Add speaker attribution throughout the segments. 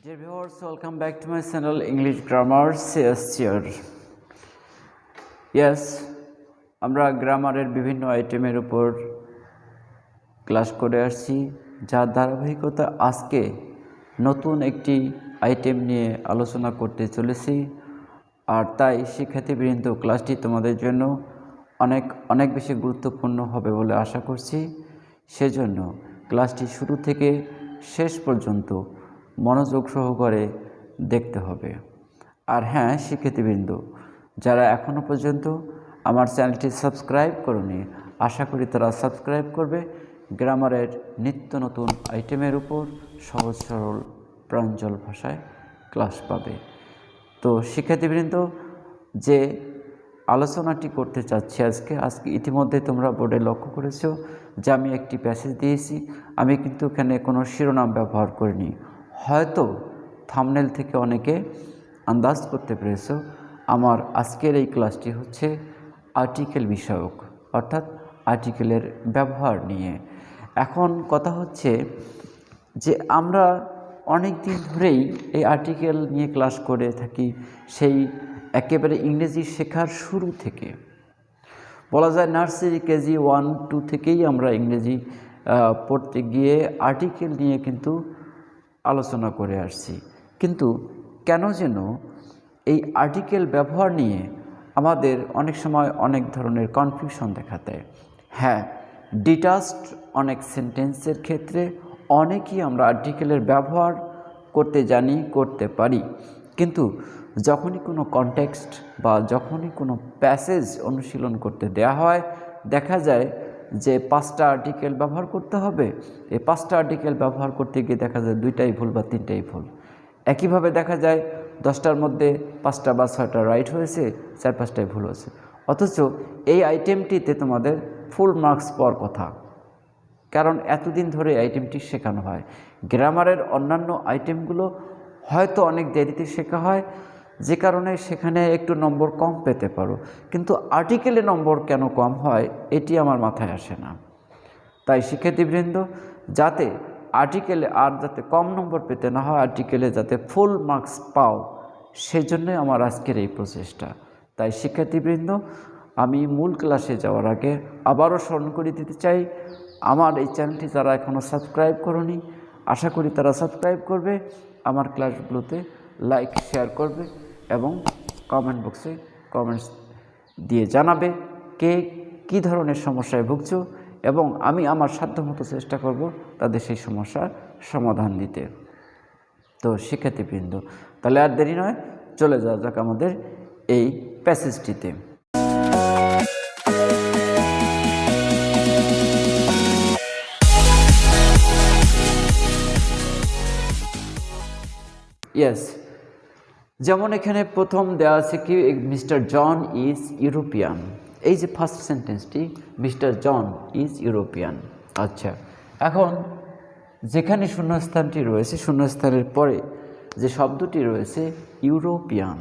Speaker 1: Dear viewers, welcome back to my channel English Grammar CSCR. Yes, আমরা গ্রামারের বিভিন্ন আইটেমের উপর ক্লাস করে আসছি, যার ধারাবাহিকতা আজকে নতুন একটি আইটেম নিয়ে আলোচনা করতে চলেছি। আর তাই শিক্ষার্থীবৃন্দ, ক্লাসটি তোমাদের জন্য অনেক বেশি গুরুত্বপূর্ণ হবে বলে আশা করছি। সেজন্য ক্লাসটি শুরু থেকে শেষ পর্যন্ত মনোযোগ সহকারে দেখতে হবে। আর হ্যাঁ শিক্ষার্থীবৃন্দ, যারা এখনও পর্যন্ত আমার চ্যানেলটি সাবস্ক্রাইব করোনি, আশা করি তারা সাবস্ক্রাইব করবে। গ্রামারের নিত্য নতুন আইটেমের উপর সহজ সরল প্রাঞ্জল ভাষায় ক্লাস পাবে। তো শিক্ষার্থীবৃন্দ, যে আলোচনাটি করতে চাচ্ছি আজকে ইতিমধ্যে তোমরা বোর্ডে লক্ষ্য করেছো যে আমি একটি প্যাসেজ দিয়েছি। আমি কিন্তু এখানে কোনো শিরোনাম ব্যবহার করিনি। হয়তো থাম্বনেল থেকে অনেকে আন্দাজ করতে পেরেছো আমার আজকের এই ক্লাসটি হচ্ছে আর্টিকেল বিষয়ক, অর্থাৎ আর্টিকেলের ব্যবহার নিয়ে। এখন কথা হচ্ছে যে আমরা অনেক দিন ধরেই এই আর্টিকেল নিয়ে ক্লাস করে থাকি, সেই একেবারে ইংরেজি শেখার শুরু থেকে। বলা যায় নার্সারি কেজি 1-2 থেকেই আমরা ইংরেজি পড়তে গিয়ে আর্টিকেল নিয়ে কিন্তু আলোচনা করে আসছি। কিন্তু কেন যেন এই আর্টিকেল ব্যবহার নিয়ে আমাদের অনেক সময় অনেক ধরনের কনফিউশন দেখা দেয়। হ্যাঁ, ডিটাচড অনেক সেন্টেন্সের ক্ষেত্রে অনেকেই আমরা আর্টিকেলের ব্যবহার করতে জানি, করতে পারি, কিন্তু যখনই কোনো কনটেক্সট বা যখনই কোনো প্যাসেজ অনুশীলন করতে দেয়া হয়, দেখা যায় যে 5টা আর্টিকেল ব্যবহার করতে হবে। এই 5টা আর্টিকেল ব্যবহার করতে গিয়ে দেখা যায় 2টাই ভুল বা 3টাই ভুল। একইভাবে দেখা যায় 10টার মধ্যে 5টা বা 6টা রাইট হয়েছে, 4-5টাই ভুল হয়েছে। অথচ এই আইটেমটিতে তোমাদের ফুল মার্কস পাওয়ার কথা, কারণ এতদিন ধরে আইটেমটি শেখানো হয়। গ্রামারের অন্যান্য আইটেমগুলো হয়তো অনেক দেরিতে শেখা হয়, যে কারণে সেখানে একটু নম্বর কম পেতে পারো, কিন্তু আর্টিকেলে নম্বর কেন কম হয় এটি আমার মাথায় আসে না। তাই শিক্ষার্থীবৃন্দ, যাতে আর্টিকেলে আর যাতে কম নম্বর পেতে না হয়, আর্টিকেলে যাতে ফুল মার্কস পাও, সেজন্যই আমার আজকের এই প্রচেষ্টা। তাই শিক্ষার্থীবৃন্দ, আমি মূল ক্লাসে যাওয়ার আগে আবারও স্মরণ করে দিতে চাই, আমার এই চ্যানেলটি যারা এখনও সাবস্ক্রাইব করোনি, আশা করি তারা সাবস্ক্রাইব করবে, আমার ক্লাসগুলোতে লাইক শেয়ার করবে এবং কমেন্ট বক্সে কমেন্টস দিয়ে জানাবে কে কী ধরনের সমস্যায় ভুগছো, এবং আমি আমার সাধ্যমতো চেষ্টা করব তাদের সেই সমস্যার সমাধান দিতে। তো শিক্ষার্থীবৃন্দ, তাহলে আর দেরি নয়, চলে যাওয়া যাক আমাদের এই প্যাসেজটিতে। ইয়েস, যেমন এখানে প্রথম দেওয়া আছে কি, মিস্টার জন ইজ ইউরোপিয়ান। এই যে ফার্স্ট সেন্টেন্সটি, মিস্টার জন ইজ ইউরোপিয়ান। আচ্ছা, এখন যেখানে শূন্যস্থানটি রয়েছে, শূন্যস্থানের পরে যে শব্দটি রয়েছে ইউরোপিয়ান,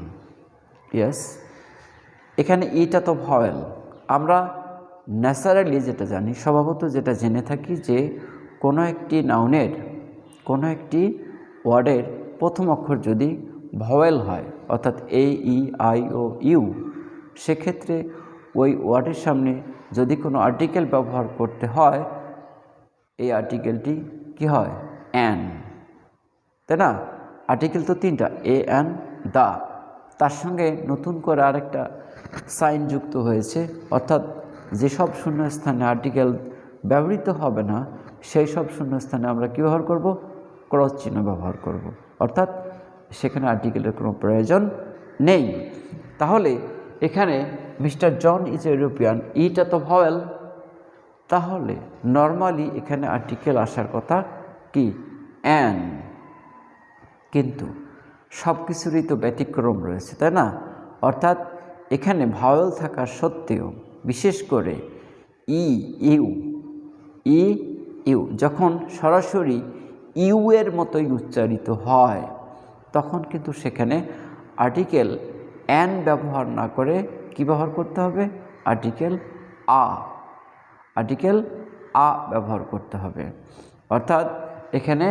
Speaker 1: ইয়েস, এখানে এটা তো ভাওয়েল। আমরা ন্যাচারালি যেটা জানি, স্বভাবত যেটা জেনে থাকি, যে কোনো একটি নাউনের, কোনো একটি ওয়ার্ডের প্রথম অক্ষর যদি ভাওয়েল হয়, অর্থাৎ এ, ই, আই, ও, ইউ, সেক্ষেত্রে ওই ওয়ার্ডের সামনে যদি কোনো আর্টিকেল ব্যবহার করতে হয়, এই আর্টিকেলটি কি হয়? অ্যান, তাই না? আর্টিকেল তো 3টা, এ, অ্যান, দা। তার সঙ্গে নতুন করে আরেকটা সাইন যুক্ত হয়েছে, অর্থাৎ যেসব শূন্যস্থানে আর্টিকেল ব্যবহৃত হবে না, সেই সব শূন্যস্থানে আমরা কী ব্যবহার করব? ক্রস চিহ্ন ব্যবহার করব, অর্থাৎ সেখানে আর্টিকেলের কোনো প্রয়োজন নেই। তাহলে এখানে মিস্টার জন ইজ ইউরোপিয়ান, ইটা তো ভাওয়েল, তাহলে নর্মালি এখানে আর্টিকেল আসার কথা কি? অ্যান। কিন্তু সব কিছুরই তো ব্যতিক্রম রয়েছে, তাই না? অর্থাৎ এখানে ভাওয়েল থাকা সত্ত্বেও, বিশেষ করে ই, ইউ যখন সরাসরি ইউ এর মতোই উচ্চারিত হয়, তখন কিন্তু সেখানে আর্টিকেল অ্যান ব্যবহার না করে কি ব্যবহার করতে হবে? আর্টিকেল আ ব্যবহার করতে হবে। অর্থাৎ এখানে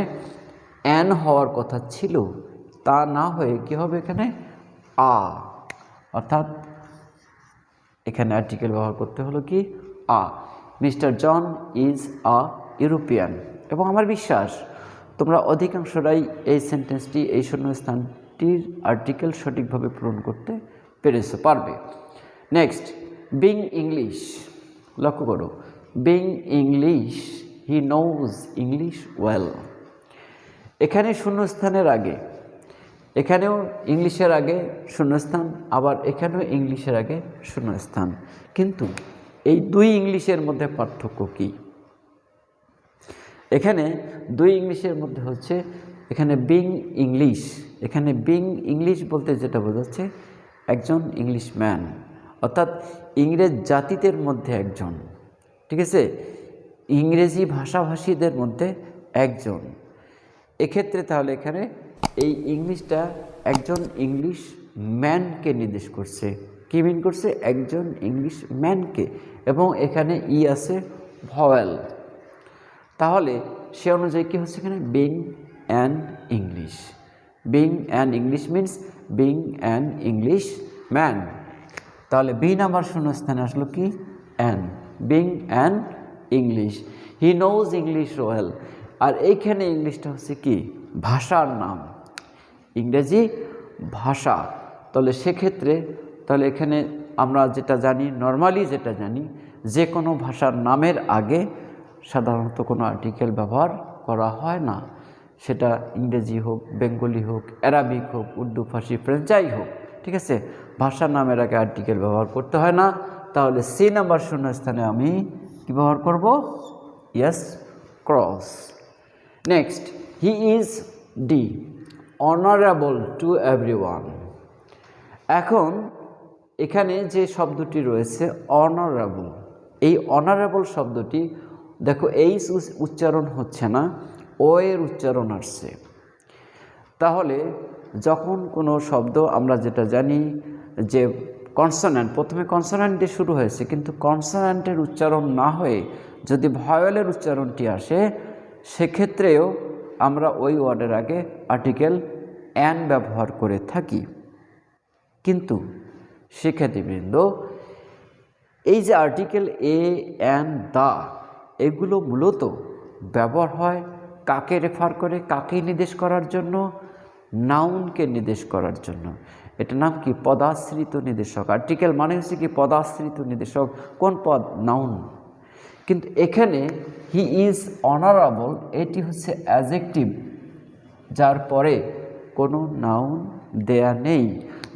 Speaker 1: অ্যান হওয়ার কথা ছিল, তা না হয়ে কি হবে এখানে আ, অর্থাৎ এখানে আর্টিকেল ব্যবহার করতে হলো কি a. Mister John is a European. এবং আমার বিশ্বাস তোমরা অধিকাংশরাই এই সেন্টেন্সটি, এই শূন্যস্থানটির আর্টিকেল সঠিকভাবে পূরণ করতে পারবে। Next, being English. লক্ষ্য করো, being English, he knows English well. এখানে শূন্যস্থানের আগে, এখানেও ইংলিশের আগে শূন্যস্থান, আবার এখানেও ইংলিশের আগে শূন্যস্থান। কিন্তু এই দুই ইংলিশের মধ্যে পার্থক্য কি? এখানে দুই ইংলিশের মধ্যে হচ্ছে, এখানে বিং ইংলিশ, এখানে বিং ইংলিশ বলতে যেটা বোঝাচ্ছে একজন ইংলিশম্যান, অর্থাৎ ইংরেজ জাতিদের মধ্যে একজন, ঠিক আছে, ইংরেজি ভাষাভাষীদের মধ্যে একজন। এক্ষেত্রে তাহলে এখানে এই ইংলিশটা একজন ইংলিশ ম্যানকে নির্দেশ করছে। কি মিন করছে? একজন ইংলিশ ম্যানকে, এবং এখানে ই আছে ভয়েল। তাহলে সে অনুযায়ী কী হচ্ছে এখানে being an English. Being an English means being an English man. তাহলে বি নাম্বার শূন্যস্থানে আসলো কি an, being an English, he knows English well. আর এইখানে ইংলিশটা হচ্ছে কি ভাষার নাম, ইংরেজি ভাষা। তাহলে সেক্ষেত্রে তাহলে এখানে আমরা যেটা জানি, নর্মালি যেটা জানি, যে কোনো ভাষার নামের আগে সাধারণত কোনো আর্টিকেল ব্যবহার করা হয় না, সেটা ইংরেজি হোক, বেঙ্গলি হোক, অ্যারাবিক হোক, উর্দু, ফার্সি, ফ্রেঞ্চ, যাই হোক, ঠিক আছে, ভাষার নামের আগে আর্টিকেল ব্যবহার করতে হয় না। তাহলে সি নাম্বার শূন্যস্থানে আমি কী ব্যবহার করব? Yes, cross. Next, he is D honourable to everyone. এখন এখানে যে শব্দটি রয়েছে অনারেবল, এই অনারেবল শব্দটি দেখো এইচ উচ্চারণ হচ্ছে না, ও এর উচ্চারণ আসছে। তাহলে যখন কোনো শব্দ, আমরা যেটা জানি যে কনসোন্যান্ট, প্রথমে কনসোন্যান্ট দিয়ে শুরু হয়েছে, কিন্তু কনসোন্যান্টের উচ্চারণ না হয়ে যদি ভয়েলের উচ্চারণটি আসে, সেক্ষেত্রেও আমরা ওই ওয়ার্ডের আগে আর্টিকেল অ্যান ব্যবহার করে থাকি। কিন্তু শিক্ষার্থীবৃন্দ, এই যে আর্টিকেল এ, অ্যান, দা, এগুলো মূলত ব্যবহার হয় কাকে রেফার করে, কাকে নির্দেশ করার জন্য? নাউনকে নির্দেশ করার জন্য। এটার নাম কি? পদাশ্রিত নির্দেশক। আর্টিকেল মানে হচ্ছে কি পদাশ্রিত নির্দেশক। কোন পদ? নাউন। কিন্তু এখানে হি ইজ অনারেবল, এটি হচ্ছে অ্যাডজেক্টিভ, যার পরে কোনো নাউন দেয়া নেই।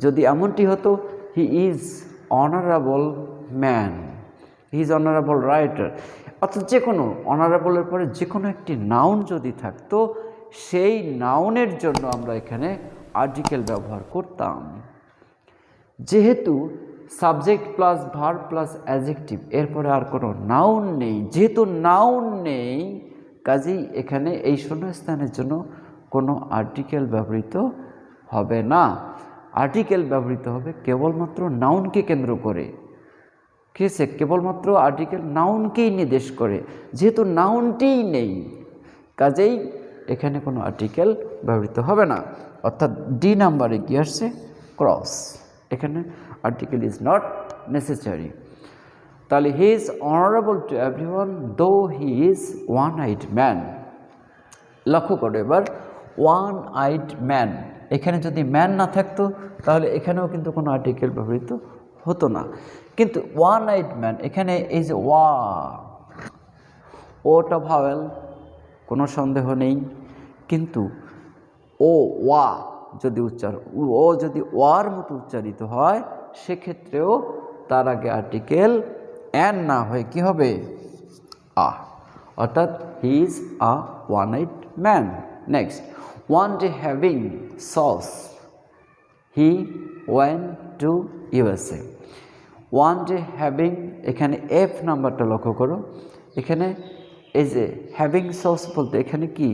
Speaker 1: যদি এমনটি হতো হি is honourable man, he is honourable writer, অর্থাৎ যে কোনো অনারেবলের পরে যে কোনো একটি নাউন যদি থাকতো, সেই নাউনের জন্য আমরা এখানে আর্টিকেল ব্যবহার করতাম। যেহেতু subject plus verb plus adjective, এরপরে আর কোনো নাউন নেই, যেহেতু নাউন নেই, কাজেই এখানে এই শূন্যস্থানের জন্য কোনো আর্টিকেল ব্যবহৃত হবে না। আর্টিকেল ব্যবহৃত হবে কেবলমাত্র নাউনকে কেন্দ্র করে। ঠিক আছে, কেবলমাত্র আর্টিকেল নাউনকেই নির্দেশ করে। যেহেতু নাউনটিই নেই, কাজেই এখানে কোনো আর্টিকেল ব্যবহৃত হবে না। অর্থাৎ ডি নাম্বারে কি আসছে? ক্রস। এখানে আর্টিকেল ইজ নট নেসেসারি। তাহলে he is honourable to everyone though he is one eyed man. লক্ষ্য করো এবার, ওয়ান আইড ম্যান, এখানে যদি ম্যান না থাকতো তাহলে এখানেও কিন্তু কোনো আর্টিকেল ব্যবহৃত হতো না। কিন্তু ওয়ান আইড ম্যান, এখানে এই যে ওটা ভাওয়েল, কোনো সন্দেহ নেই, কিন্তু ওয়া যদি যদি ওয়ার মতো উচ্চারিত হয়, সেক্ষেত্রেও তার আগে আর্টিকেল অ্যান না হয়ে কি হবে? আ, অর্থাৎ he is a one eyed man. Next, one day having sauce, he went to USA. One day having, এখানে এফ নাম্বারটা লক্ষ্য করো। এখানে এই যে হ্যাভিং সস বলতে এখানে কি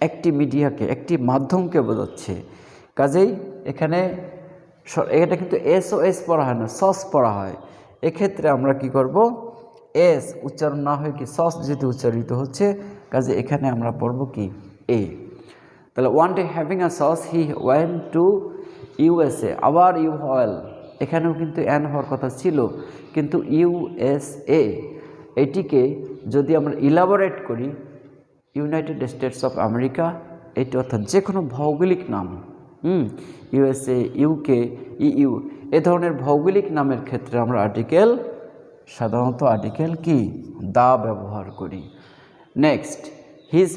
Speaker 1: একটি মিডিয়াকে, একটি মাধ্যমকে বোঝাচ্ছে। কাজেই এখানে এটা কিন্তু এস ও এস পড়া হয় না, সস পড়া হয়। এক্ষেত্রে আমরা কি করব? এস উচ্চারণ না হয় কি সস যেহেতু উচ্চারিত হচ্ছে, কাজে এখানে আমরা পড়ব কি এ। তাহলে one day having a sauce he went to USA, আবার ইউএল, এখানেও কিন্তু অ্যান হওয়ার কথা ছিল, কিন্তু ইউএসএ এটিকে যদি আমরা ইলাবোরেট করি ইউনাইটেড স্টেটস অফ আমেরিকা, এটি অর্থাৎ যে কোনো ভৌগোলিক নাম, ইউএসএ, ইউকে, ইইউ, এ ধরনের ভৌগোলিক নামের ক্ষেত্রে আমরা আর্টিকেল, সাধারণত আর্টিকেল কি, দা ব্যবহার করি। Next, his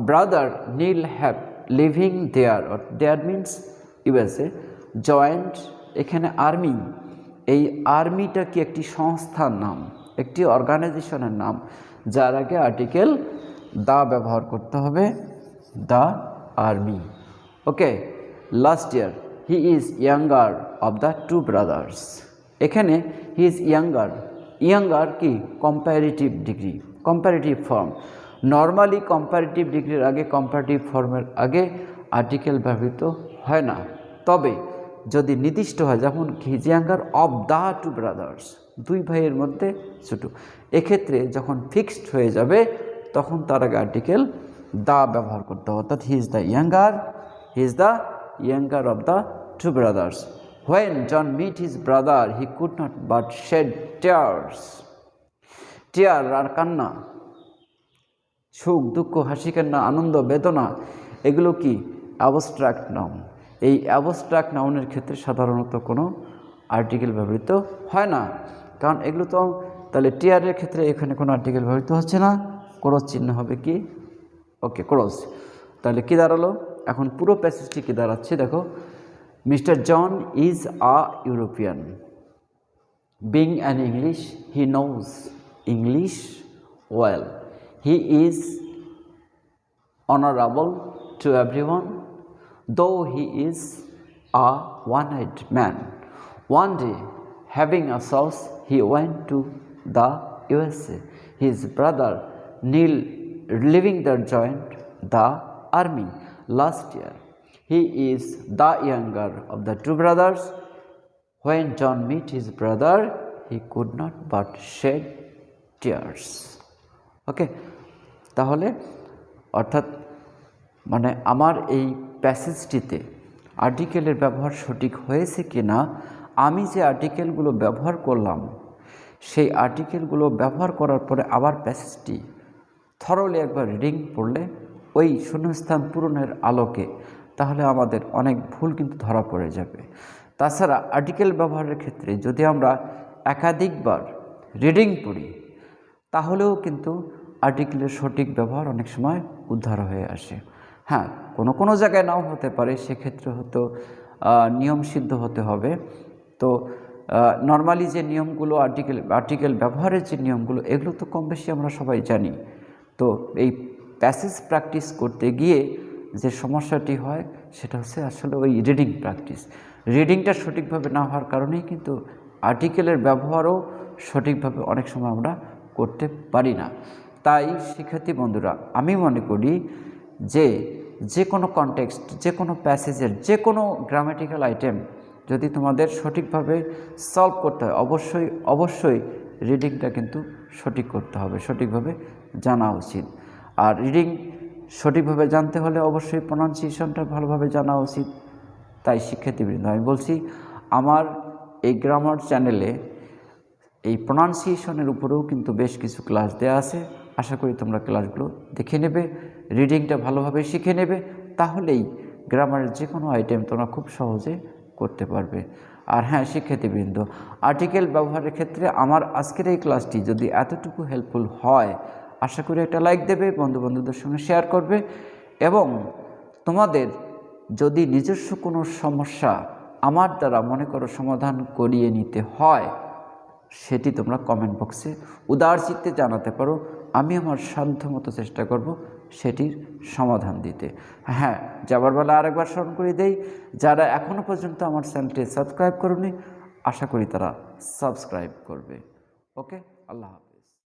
Speaker 1: brother Neil have living there, there means USA, joint, এখানে আর্মি, এই আর্মিটা কি একটি সংস্থার নাম, একটি অর্গানাইজেশনের নাম, যার আগে আর্টিকেল দা ব্যবহার করতে হবে, the army. Okay, last year he is younger of the two brothers, এখানে হি ইজ ইয়াঙ্গার, ইয়াঙ্গার কি comparative degree, comparative form. Normally comparative ডিগ্রির আগে, কম্প্যারেটিভ ফর্মের আগে আর্টিকেল ব্যবহৃত হয় না, তবে যদি নির্দিষ্ট হয়, যেমন he is younger of the two brothers, দুই ভাইয়ের মধ্যে ছোটো, এক্ষেত্রে যখন ফিক্সড হয়ে যাবে তখন তার আগে আর্টিকেল দা ব্যবহার করতে হবে, অর্থাৎ he is the younger, he is the younger of the two brothers. When John meet his brother he could not but shed tears, tear আর কান্না, সুখ দুঃখ, হাসি কান্না, আনন্দ বেদনা, এগুলো কি অ্যাবস্ট্রাক্ট নাউন। এই অ্যাবস্ট্রাক্ট নাউনের ক্ষেত্রে সাধারণত কোনো আর্টিকেল ব্যবহৃত হয় না, কারণ এগুলো তো, তাহলে টিয়ারের ক্ষেত্রে এখানে কোনো আর্টিকেল ব্যবহৃত হচ্ছে না, ক্রস চিহ্ন হবে কি, ওকে ক্রস। তাহলে কি দাঁড়ালো, এখন পুরো প্যাসেজটি কি দাঁড়াচ্ছে দেখো, mister John is a European, being an English he knows English well, he is honorable to everyone, though he is a one-eyed man. One day, having a sauce, he went to the USA. His brother Neil leaving the joined the army last year. He is the younger of the two brothers. When John met his brother, he could not but shed tears. Okay, তাহলে অর্থাৎ মানে আমার এই প্যাসেজটিতে আর্টিকেলের ব্যবহার সঠিক হয়েছে কি না, আমি যে আর্টিকেলগুলো ব্যবহার করলাম সেই আর্টিকেলগুলো ব্যবহার করার পরে আবার প্যাসেজটি থরলি একবার রিডিং পড়লে ওই শূন্যস্থান পূরণের আলোকে, তাহলে আমাদের অনেক ভুল কিন্তু ধরা পড়ে যাবে। তাছাড়া আর্টিকেল ব্যবহারের ক্ষেত্রে যদি আমরা একাধিকবার রিডিং পড়ি তাহলেও কিন্তু আর্টিকেলের সঠিক ব্যবহার অনেক সময় উদ্ধার হয়ে আসে। হ্যাঁ, কোনো কোনো জায়গায় নাও হতে পারে, সেক্ষেত্রে হয়তো নিয়ম সিদ্ধ হতে হবে। তো নর্মালি যে নিয়মগুলো, আর্টিকেল ব্যবহারের যে নিয়মগুলো, এগুলো তো কম বেশি আমরা সবাই জানি। তো এই প্যাসেজ প্র্যাকটিস করতে গিয়ে যে সমস্যাটি হয় সেটা হচ্ছে আসলে ওই রিডিং প্র্যাকটিস। রিডিংটা সঠিকভাবে না হওয়ার কারণেই কিন্তু আর্টিকেলের ব্যবহারও সঠিকভাবে অনেক সময় আমরা করতে পারি না। তাই শিক্ষার্থী বন্ধুরা, আমি মনে করি যে কোনো কনটেক্সট, যে কোনো প্যাসেজের যে কোনো গ্রামাটিক্যাল আইটেম যদি তোমাদের সঠিকভাবে সলভ করতে হয়, অবশ্যই রিডিংটা কিন্তু সঠিক করতে হবে, সঠিকভাবে জানা উচিত। আর রিডিং সঠিকভাবে জানতে হলে অবশ্যই প্রনাউন্সিয়েশনটা ভালোভাবে জানা উচিত। তাই শিক্ষার্থীবৃন্দ, আমি বলছি আমার এই গ্রামার চ্যানেলে এই প্রনাউন্সিয়েশনের উপরেও কিন্তু বেশ কিছু ক্লাস দেওয়া আছে। আশা করি তোমরা ক্লাসগুলো দেখে নেবে, রিডিংটা ভালোভাবে শিখে নেবে, তাহলেই গ্রামারের যে কোনো আইটেম তোমরা খুব সহজে করতে পারবে। আর হ্যাঁ শিক্ষার্থীবৃন্দ, আর্টিকেল ব্যবহারের ক্ষেত্রে আমার আজকের এই ক্লাসটি যদি এতটুকু হেল্পফুল হয়, আশা করি একটা লাইক দেবে, বন্ধুদের সঙ্গে শেয়ার করবে, এবং তোমাদের যদি নিজস্ব কোনো সমস্যা আমার দ্বারা মনে করো সমাধান করিয়ে নিতে হয়, সেটি তোমরা কমেন্ট বক্সে উদার চিত্তে জানাতে পারো। আমি আমার সাধ্যমতো চেষ্টা করব সেটির সমাধান দিতে। হ্যাঁ, যাবার বেলা আরেকবার স্মরণ করে দেই, যারা এখনও পর্যন্ত আমার চ্যানেলটি সাবস্ক্রাইব করোনি, আশা করি তারা সাবস্ক্রাইব করবে। ওকে, আল্লাহ হাফেজ।